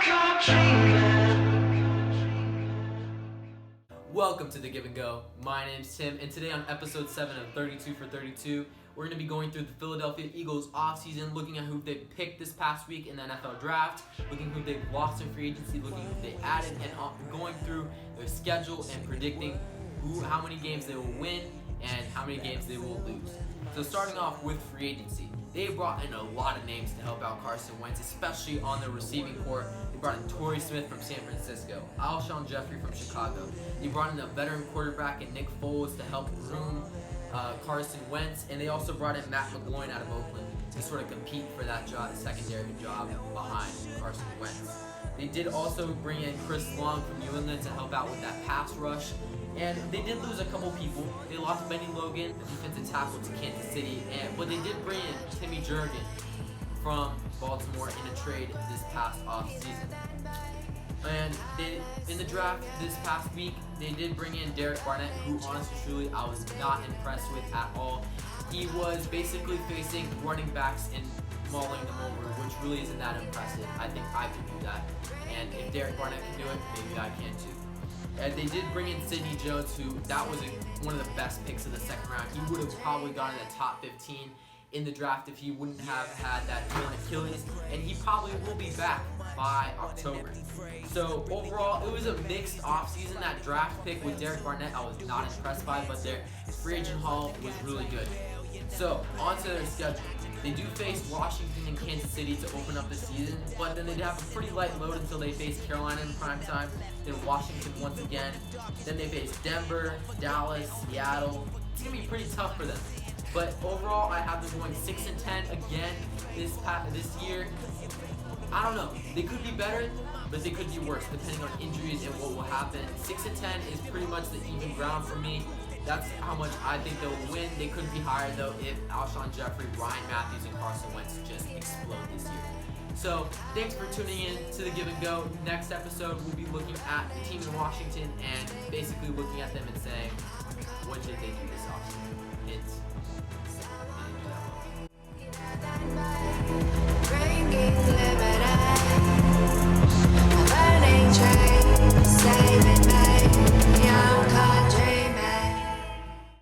caught dreaming. Welcome to The Give and Go. My name's Tim, and today on episode 7 of 32 for 32, we're going to be going through the Philadelphia Eagles offseason, looking at who they picked this past week in the NFL draft, looking who they've lost in free agency, looking who they added, and going through their schedule and predicting how many games they will win and how many games they will lose. So starting off with free agency, they brought in a lot of names to help out Carson Wentz, especially on the receiving corps. They brought in Torrey Smith from San Francisco, Alshon Jeffrey from Chicago. They brought in a veteran quarterback and Nick Foles to help groom Carson Wentz, and they also brought in Matt McGloin out of Oakland to sort of compete for that secondary job behind Carson Wentz. They did also bring in Chris Long from New England to help out with that pass rush. And they did lose a couple people. They lost Benny Logan, the defensive tackle, to Kansas City, but they did bring in Timmy Jurgen from Baltimore in a trade this past offseason. And in the draft this past week, they did bring in Derek Barnett, who honestly, truly, I was not impressed with at all. He was basically facing running backs and mauling them over, which really isn't that impressive. I think I can do that. And if Derek Barnett can do it, maybe I can too. And they did bring in Sidney Jones, who that was one of the best picks of the second round. He would have probably gone in the top 15 in the draft if he wouldn't have had that torn Achilles, and he probably will be back by October. So overall, it was a mixed offseason. That draft pick with Derek Barnett, I was not impressed by, but their free agent haul was really good. So on to their schedule. They do face Washington and Kansas City to open up the season, but then they'd have a pretty light load until they face Carolina in primetime, then Washington once again. Then they face Denver, Dallas, Seattle. It's going to be pretty tough for them. But overall, I have them going 6-10 again this year. I don't know. They could be better, but they could be worse, depending on injuries and what will happen. 6-10 is pretty much the even ground for me. That's how much I think they'll win. They could be higher, though, if Alshon Jeffrey, Ryan Matthews, and Carson Wentz just explode this year. So, thanks for tuning in to The Give and Go. Next episode, we'll be looking at the team in Washington and basically looking at them and saying, what did they do this offseason? It's